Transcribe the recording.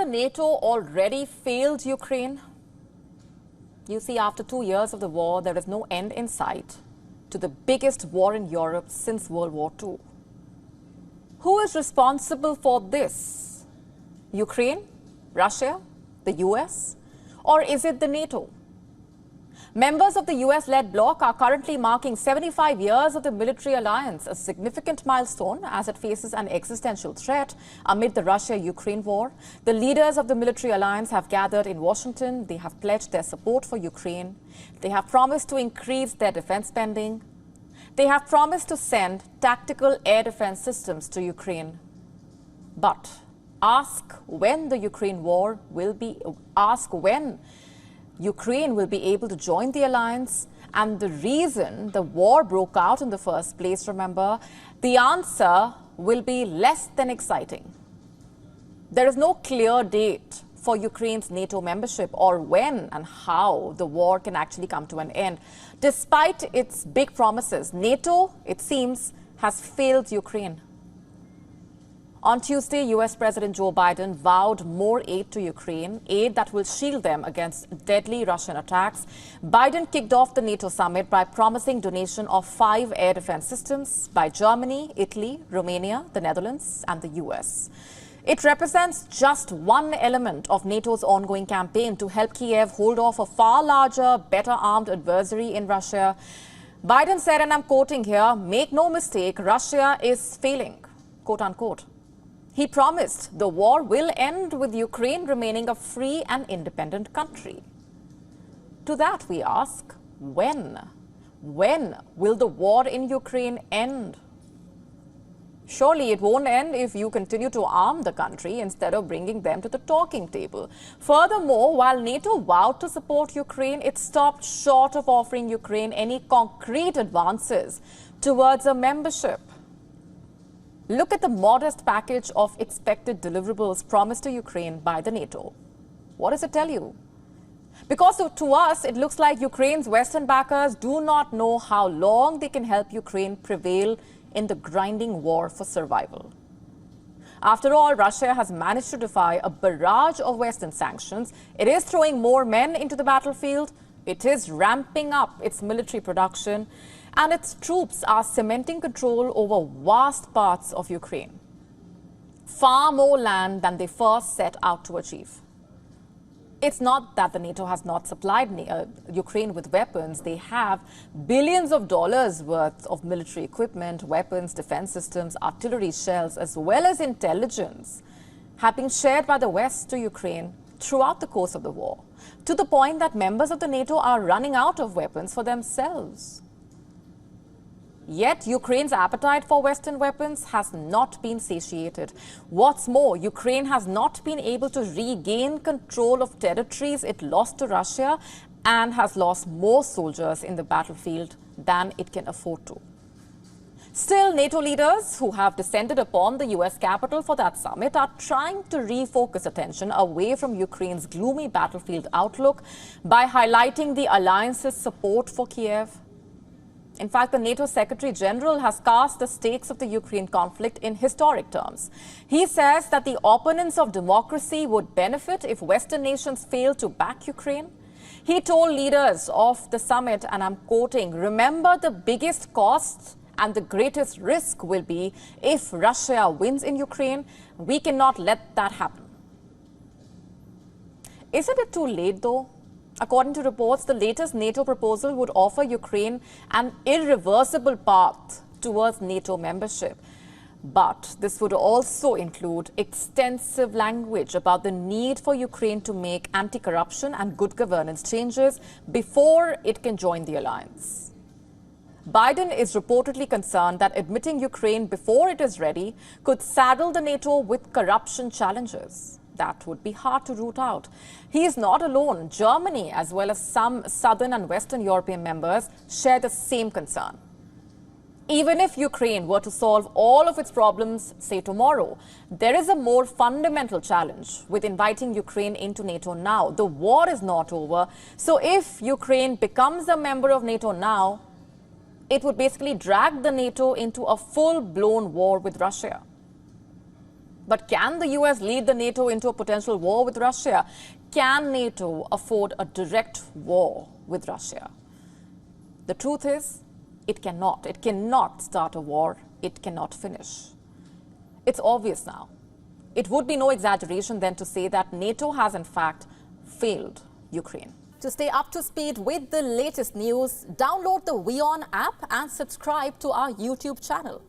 the NATO already failed Ukraine? You see, after 2 years of the war, there is no end in sight to the biggest war in Europe since World War II. Who is responsible for this? Ukraine? Russia? The US? Or is it the NATO? Members of the US-led Bloc are currently marking 75 years of the military alliance, a significant milestone as it faces an existential threat amid the Russia-Ukraine war. The leaders of the military alliance have gathered in Washington. They have pledged their support for Ukraine. They have promised to increase their defense spending. They have promised to send tactical air defense systems to Ukraine. But ask when Ukraine will be able to join the alliance and the reason the war broke out in the first place, remember, the answer will be less than exciting. There is no clear date for Ukraine's NATO membership or when and how the war can actually come to an end. Despite its big promises, NATO, it seems, has failed Ukraine. On Tuesday, US President Joe Biden vowed more aid to Ukraine, aid that will shield them against deadly Russian attacks. Biden kicked off the NATO summit by promising donation of 5 air defense systems by Germany, Italy, Romania, the Netherlands, and the US. It represents just one element of NATO's ongoing campaign to help Kiev hold off a far larger, better armed adversary in Russia. Biden said, and I'm quoting here, "Make no mistake, Russia is failing," quote unquote. He promised the war will end with Ukraine remaining a free and independent country. To that we ask, when? When will the war in Ukraine end? Surely it won't end if you continue to arm the country instead of bringing them to the talking table. Furthermore, while NATO vowed to support Ukraine, it stopped short of offering Ukraine any concrete advances towards a membership. Look at the modest package of expected deliverables promised to Ukraine by the NATO. What does it tell you? Because to us, it looks like Ukraine's Western backers do not know how long they can help Ukraine prevail in the grinding war for survival. After all, Russia has managed to defy a barrage of Western sanctions. It is throwing more men into the battlefield. It is ramping up its military production. And its troops are cementing control over vast parts of Ukraine. Far more land than they first set out to achieve. It's not that the NATO has not supplied Ukraine with weapons. They have billions of dollars worth of military equipment, weapons, defense systems, artillery shells, as well as intelligence, have been shared by the West to Ukraine throughout the course of the war, to the point that members of the NATO are running out of weapons for themselves. Yet, Ukraine's appetite for Western weapons has not been satiated. What's more, Ukraine has not been able to regain control of territories it lost to Russia and has lost more soldiers in the battlefield than it can afford to. Still, NATO leaders who have descended upon the US capital for that summit are trying to refocus attention away from Ukraine's gloomy battlefield outlook by highlighting the alliance's support for Kiev. In fact, the NATO Secretary General has cast the stakes of the Ukraine conflict in historic terms. He says that the opponents of democracy would benefit if Western nations fail to back Ukraine. He told leaders of the summit, and I'm quoting, "Remember, the biggest cost and the greatest risk will be if Russia wins in Ukraine. We cannot let that happen." Isn't it too late, though? According to reports, the latest NATO proposal would offer Ukraine an irreversible path towards NATO membership. But this would also include extensive language about the need for Ukraine to make anti-corruption and good governance changes before it can join the alliance. Biden is reportedly concerned that admitting Ukraine before it is ready could saddle the NATO with corruption challenges that would be hard to root out. He is not alone. Germany, as well as some southern and western European members, share the same concern. Even if Ukraine were to solve all of its problems, say tomorrow, there is a more fundamental challenge with inviting Ukraine into NATO now. The war is not over. So if Ukraine becomes a member of NATO now, it would basically drag the NATO into a full-blown war with Russia. But can the US lead the NATO into a potential war with Russia? Can NATO afford a direct war with Russia? The truth is, it cannot. It cannot start a war. It cannot finish. It's obvious now. It would be no exaggeration then to say that NATO has in fact failed Ukraine. To stay up to speed with the latest news, download the WION app and subscribe to our YouTube channel.